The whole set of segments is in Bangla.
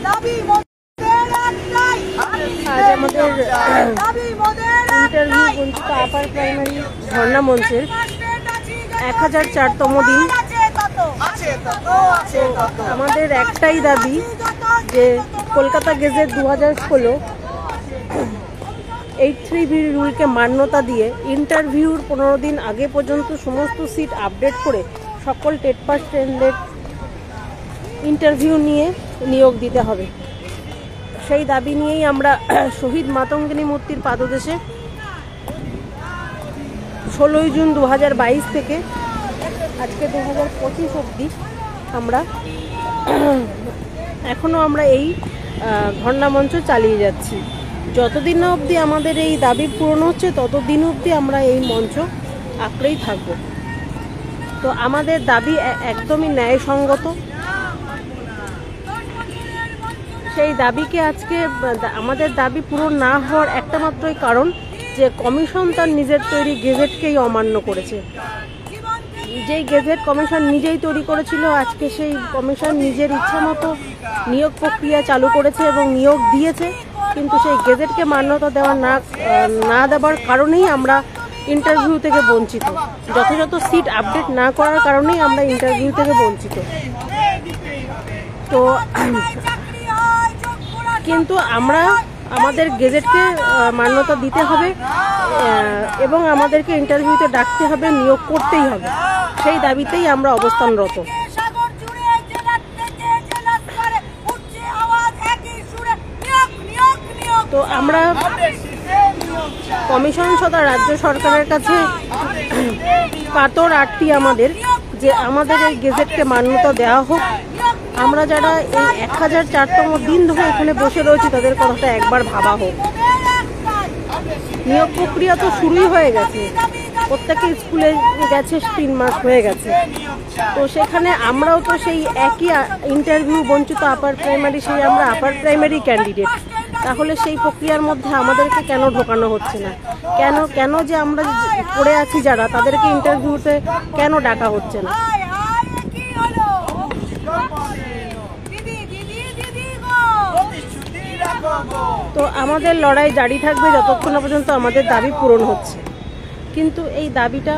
আজ আমাদের ইন্টারভিউ বঞ্চিত আপার প্রাইমারি ধর্ণা মঞ্চের 1004তম দিন। আমাদের একটাই দাবি যে কলকাতা গেজেট 2016 83B রুলকে মান্যতা দিয়ে ইন্টারভিউর 15 দিন আগে পর্যন্ত সমস্ত সিট আপডেট করে সকল টেট পাস স্টুডেন্টদের ইন্টারভিউ নিয়ে নিয়োগ দিতে হবে। সেই দাবি নিয়েই আমরা শহীদ মাতঙ্গিনী মূর্তির পাদদেশে 16 জুন 2022 থেকে আজকে 2025 অবধি এখনও আমরা এই ধর্ণা মঞ্চ চালিয়ে যাচ্ছি। যতদিন না অবধি আমাদের এই দাবি পূরণ হচ্ছে ততদিন অবধি আমরা এই মঞ্চ আঁকড়েই থাকব। তো আমাদের দাবি একদমই ন্যায়সঙ্গত। সেই দাবিকে আজকে আমাদের দাবি পূরণ না হওয়ার একটা মাত্রই কারণ যে কমিশন তার নিজের তৈরি গেজেটকেই অমান্য করেছে। যেই গেজেট কমিশন নিজেই তৈরি করেছিল, আজকে সেই কমিশন নিজের ইচ্ছা মতো নিয়োগ প্রক্রিয়া চালু করেছে এবং নিয়োগ দিয়েছে, কিন্তু সেই গেজেটকে মান্যতা না দেওয়ার কারণেই আমরা ইন্টারভিউ থেকে বঞ্চিত। যথাযথ সিট আপডেট না করার কারণেই আমরা ইন্টারভিউ থেকে বঞ্চিত। তো কিন্তু আমাদের গেজেটকে মান্যতা দিতে হবে এবং আমাদেরকে ইন্টারভিউতে ডাকতে হবে, নিয়োগ করতেই হবে। সেই দাবিতেই আমরা অবস্থানরত। তো আমরা কমিশন সদা রাজ্য সরকারের কাছে কাতর আর্তি আমাদের যে আমাদের এই গেজেটকে মান্যতা দেওয়া হোক। আমরা যারা এই 1004তম দিন ধরে এখানে বসে রয়েছি তাদের কথাটা একবার ভাবা হোক। নিয়োগ প্রক্রিয়া তো শুরুই হয়ে গেছে, প্রত্যেকে স্কুলে গেছে, 3 মাস হয়ে গেছে। তো সেখানে আমরাও তো সেই একই ইন্টারভিউ বঞ্চিত আপার প্রাইমারি, সেই আমরা আপার প্রাইমারি ক্যান্ডিডেট। তাহলে সেই প্রক্রিয়ার মধ্যে আমাদেরকে কেন ঢোকানো হচ্ছে না? কেন যে আমরা পড়ে আছি যারা, তাদেরকে ইন্টারভিউতে কেন ডাকা হচ্ছে না? তো আমাদের লড়াই জারি থাকবে যতক্ষণ না পর্যন্ত আমাদের দাবি পূরণ হচ্ছে। কিন্তু এই দাবিটা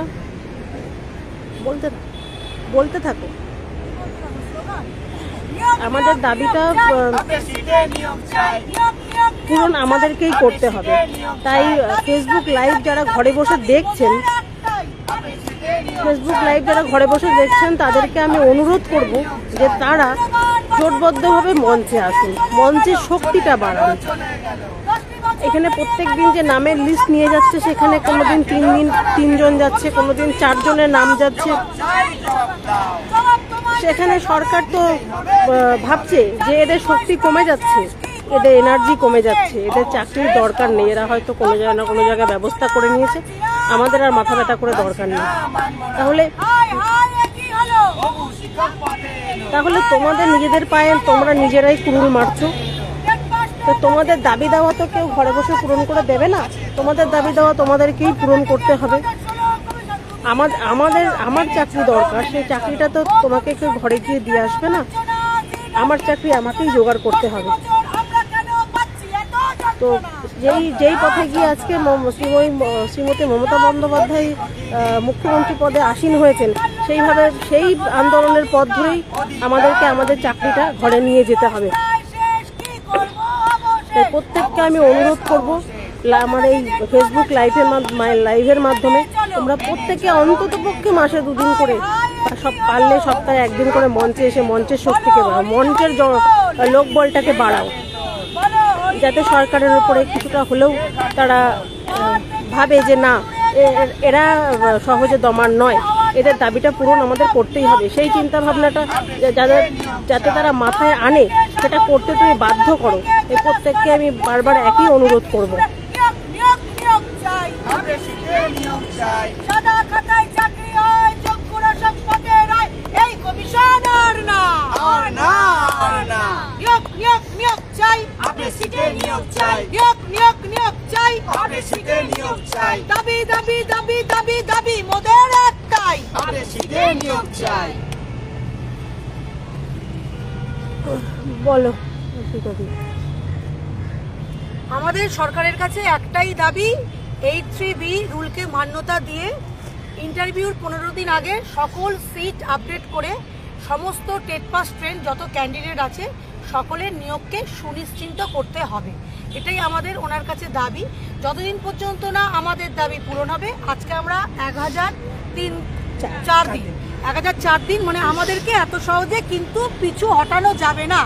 বলতে থাকো। আমাদের দাবিটা পূরণ আমাদেরকেই করতে হবে। তাই ফেসবুক লাইভ যারা ঘরে বসে দেখছেন তাদেরকে আমি অনুরোধ করব যে তারা জোটবদ্ধভাবে মঞ্চে আসুন, মঞ্চের শক্তিটা বাড়ান। এখানে প্রত্যেক দিন যে নামের লিস্ট নিয়ে যাচ্ছে, সেখানে কোনোদিন 3 জন যাচ্ছে, কোনোদিন 4 জনের নাম যাচ্ছে। সেখানে সরকার তো ভাবছে যে এদের শক্তি কমে যাচ্ছে, এদের এনার্জি কমে যাচ্ছে, এদের চাকরির দরকার নেই, এরা হয়তো কোনো জায়গায় না কোনো জায়গায় ব্যবস্থা করে নিয়েছে, আমাদের আর মাথা ব্যথা করে দরকার নেই। তাহলে তোমাদের নিজেদের পায়ে তোমরা নিজেরাই কুড়ুল মারছো। তো তোমাদের দাবি দেওয়া তো কেউ ঘরে বসে পূরণ করে দেবে না। তোমাদের দাবি দেওয়া তোমাদেরকেই পূরণ করতে হবে। আমার চাকরি দরকার, সেই চাকরিটা তো তোমাকে কেউ ঘরে গিয়ে দিয়ে আসবে না। আমার চাকরি আমাকেই জোগাড় করতে হবে। তো যেই পথে গিয়ে আজকে শ্রীমতী মমতা বন্দ্যোপাধ্যায় মুখ্যমন্ত্রী পদে আসীন হয়েছেন, সেই আন্দোলনের পথ ধরেই আমাদেরকে আমাদের চাকরিটা ঘরে নিয়ে যেতে হবে। তাই প্রত্যেককে আমি অনুরোধ করব, আমার এই ফেসবুক লাইভের মাধ্যমে তোমরা প্রত্যেকে অন্তত পক্ষে মাসে 2 দিন করে, পারলে সপ্তাহে 1 দিন করে মঞ্চে এসে মঞ্চের শক্তিকে বাড়াও, মঞ্চের লোকবলটাকে বাড়াও, যাতে সরকারের উপরে কিছুটা হলেও তারা ভাবে যে না, এরা সহজে দমার নয়, এদের দাবিটা পূরণ আমাদের করতেই হবে। সেই চিন্তা ভাবনাটা যাতে তারা মাথায় আনে, সেটা করতে তুমি বাধ্য করো। এই প্রত্যেককে আমি বারবার একই অনুরোধ করব। বলো আমাদের সরকারের কাছে একটাই দাবি, 83B রুলকে মান্যতা দিয়ে ইন্টারভিউর 15 দিন আগে সকল সিট আপডেট করে সমস্ত টেট পাস ট্রেন যত ক্যান্ডিডেট আছে সকলের নিয়োগকে সুনিশ্চিত করতে হবে। এটাই আমাদের ওনার কাছে দাবি। যতদিন পর্যন্ত না আমাদের দাবি পূরণ হবে, আজকে আমরা 1004 দিন মানে আমাদেরকে এত সহজে কিন্তু পিছু হটানো যাবে না।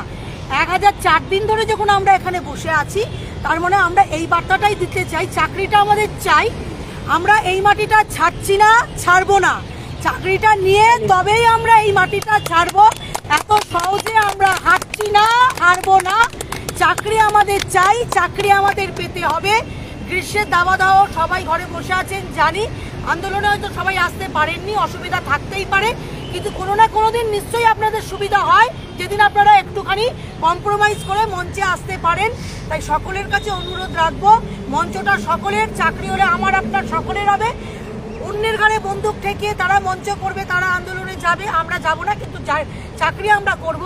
1004 দিন ধরে যখন আমরা এখানে বসে আছি, তার মানে আমরা এই বার্তাটাই দিতে চাই, চাকরিটা আমাদের চাই, আমরা এই মাটিটা ছাড়ছি না, ছাড়বো না। চাকরিটা নিয়ে তবেই আমরা এই মাটিটা ছাড়বো, এত সহজে আমরা হাঁটছি না, হারবো না। চাকরি আমাদের চাই, চাকরি আমাদের পেতে হবে। গ্রীষ্মের দাওয়া দাও সবাই ঘরে বসে আছেন জানি, আন্দোলনে হয়তো সবাই আসতে পারেননি, অসুবিধা থাকতেই পারে, কিন্তু কোনো না কোনো দিন নিশ্চয়ই আপনাদের সুবিধা হয় যেদিন আপনারা একটুখানি কম্প্রোমাইজ করে মঞ্চে আসতে পারেন। তাই সকলের কাছে অনুরোধ রাখবো, মঞ্চটা সকলের, চাকরি হলে আমার আপনার সকলের হবে। অন্যের ঘরে বন্দুক ঠেকিয়ে তারা মঞ্চ করবে, তারা আন্দোলনে যাবে, আমরা যাব না, কিন্তু চাকরি আমরা করব।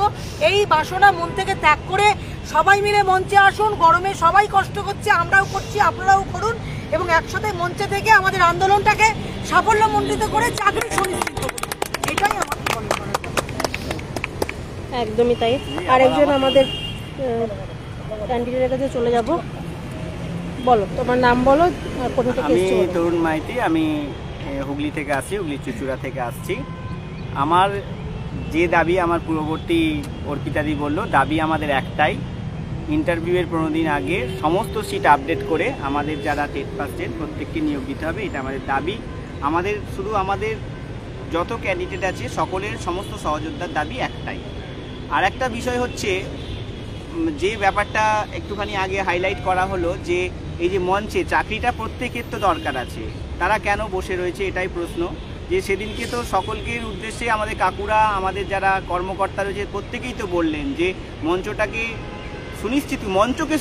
এই বাসনা মন থেকে ত্যাগ করে সবাই মিলে মঞ্চে আসুন। গরমে সবাই কষ্ট করছে, আমরাও করছি, আপনারাও করুন, এবং একসাথে মঞ্চে থেকে আমাদের আন্দোলনটাকে সাফল্যমণ্ডিত করে চাকরি সুনিশ্চিত করুন। এটাই আমার মনে হয়। একদমই তাই। আরেকজন আমাদের ক্যান্ডিডেটের কাছে চলে যাব। বলো, তোমার নাম বলো আর কোথা থেকে এসেছো? আমি তরুণ মাইতি, আমি হুগলি থেকে আসছি, হুগলি চুচুড়া থেকে আসছি। আমার যে দাবি, আমার পূর্ববর্তী অর্পিতাদি বললো, দাবি আমাদের একটাই, ইন্টারভিউয়ের 15 দিন আগে সমস্ত সিট আপডেট করে আমাদের যারা টেট পাস টেট প্রত্যেককে নিয়োগ দিতে হবে, এটা আমাদের দাবি। আমাদের শুধু আমাদের যত ক্যান্ডিডেট আছে সকলের, সমস্ত সহযোদ্ধার দাবি একটাই। আর একটা বিষয় হচ্ছে, যে ব্যাপারটা একটুখানি আগে হাইলাইট করা হলো, যে এই যে মঞ্চে চাকরিটা প্রত্যেকের তো দরকার আছে, তারা কেন বসে রয়েছে এটাই প্রশ্ন। যে সেদিনকে তো সকলকের উদ্দেশ্যে আমাদের কাকুরা, আমাদের যারা কর্মকর্তা রয়েছে প্রত্যেকেই তো বললেন যে মঞ্চকে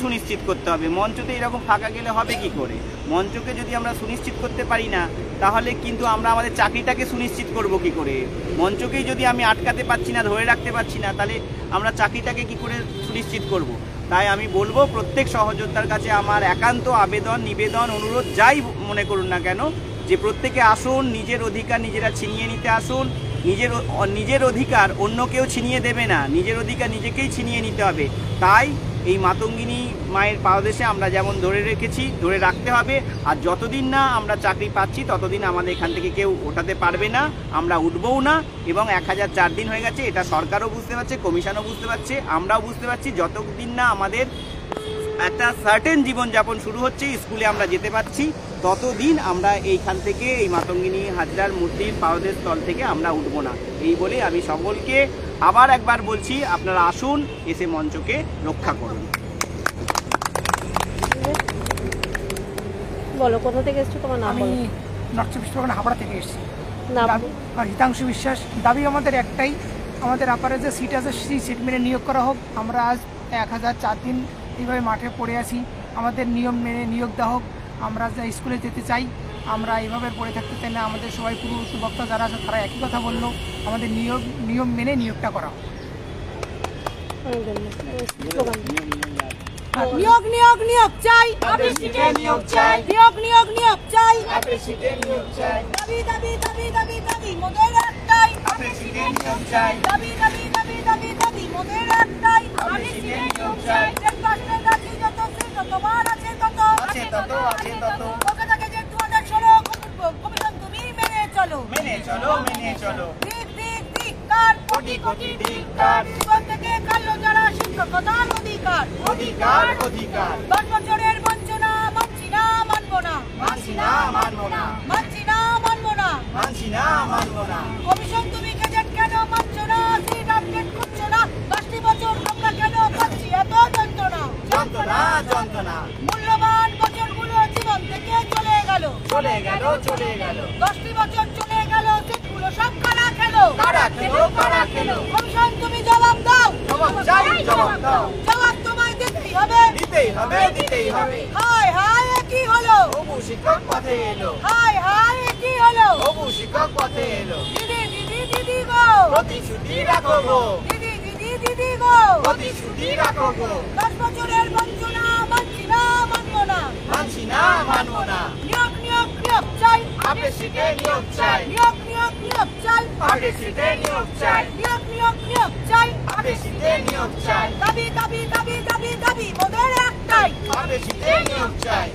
সুনিশ্চিত করতে হবে। মঞ্চতে এরকম ফাঁকা গেলে হবে কি করে? মঞ্চকে যদি আমরা সুনিশ্চিত করতে পারি না, তাহলে কিন্তু আমরা আমাদের চাকরিটাকে সুনিশ্চিত করব কি করে? মঞ্চকেই যদি আমি আটকাতে পারছি না, ধরে রাখতে পারছি না, তাহলে আমরা চাকরিটাকে কি করে সুনিশ্চিত করব? তাই আমি বলবো, প্রত্যেক সহযোদ্ধার কাছে আমার একান্ত আবেদন, নিবেদন, অনুরোধ, যাই মনে করুন না কেন, যে প্রত্যেকে আসুন, নিজের অধিকার নিজেরা ছিনিয়ে নিতে আসুন। নিজের অধিকার অন্য কেউ ছিনিয়ে দেবে না, নিজের অধিকার নিজেকেই ছিনিয়ে নিতে হবে। তাই এই মাতঙ্গিনী মায়ের পাদদেশে আমরা যেমন ধরে রেখেছি, ধরে রাখতে হবে। আর যতদিন না আমরা চাকরি পাচ্ছি, ততদিন আমাদের এখান থেকে কেউ ওঠাতে পারবে না, আমরা উঠবও না। এবং 1004 দিন হয়ে গেছে, এটা সরকারও বুঝতে পারছে, কমিশনও বুঝতে পারছে, আমরাও বুঝতে পারছি। যতদিন না আমাদের একটা সার্টেন জীবনযাপন শুরু হচ্ছে, স্কুলে আমরা যেতে পারছি, ততদিন আমরা এইখান থেকে, এই মাতঙ্গিনী হাজরার মূর্তির পাদদেশ স্থল থেকে আমরা উঠবো না। এই বলে আমি সকলকে আবার একবার বলছি, আপনারা আসুন, এসে মঞ্চকে রক্ষা করুন। বলো, কোথা থেকে এসেছো, তোমার নাম? আমি নর্থ চব্বিশ পরগনা হাবড়া থেকে এসেছি। নাম? হিতাংশু বিশ্বাস। দাবি আমাদের একটাই, আমাদের আপারে যে সিট আছে সেই সিট মেনে নিয়োগ করা হোক। আমরা আজ 1004 দিন এইভাবে মাঠে পড়ে আছি, আমাদের নিয়ম মেনে নিয়োগ দেওয়া হোক। আমরা যা স্কুলে যেতে চাই, আমরা এইভাবে পড়ে থাকতে চাই না। আমাদের সবাই পুরুষ বক্তা যারা আছে তারা একই কথা বললো, আমাদের নিয়ম মেনে নিয়োগটা করা হোক। নিয়োগ নিয়োগ নিয়োগ চাই, নিয়োগ চাই, নিয়োগ নিয়োগ নিয়োগ চাই, দাবি দাবি দাবি দাবি দাবি মোদের একটাই, দাবি দাবি দাবি দাবি দাবি মোদের একটাই, যতবার আছে তত ওকে থাকে যে 2016 কমিশন তুমি মেনে চলো, দিক দিক ধিক্কার, কোটি কোটি ধিক্কার, জীবন থেকে কালো যারা শিক্ষকতার অধিকার, 10 বছরের বঞ্চনা মানছি না, মানবো না, কমিশন তুমি গেজেট কেন মানছো না, সিট আপডেট করছো না, 10টি বছর আমরা কেন পাচ্ছি এত যন্ত্রণা, মূল্যবান বছরগুলো জীবন থেকে চলে গেল, 10টি বছর চলে গেল, সিটগুলো সব কারা খেলো, কমিশন তুমি জবাব দাও, জবাব তোমায় দিতেই হবে, হায় হায় কি হলো, শিক্ষক পথে এলো, হায় হায় কি হলো, শিক্ষক পথে এলো, দিদি দিদি দিদি গো, প্রতিশ্রুতি রাখো গো, দিদি দিদি দিদি গো প্রতিশ্রুতি রাখো গো 10 বছরের বঞ্চনা মানছি না মানবো না মানছি না মানবো না নিয়োগ নিয়োগ নিয়োগ চাই পার্টি সিটে নিয়োগ চাই নিয়োগ নিয়োগ নিয়োগ চাই পার্টি সিটে নিয়োগ চাই নিয়োগ নিয়োগ নিয়োগ চাই পার্টি সিটে নিয়োগ চাই দাবি দাবি দাবি দাবি দাবি মোদের একটাই পার্টি সিটে নিয়োগ চাই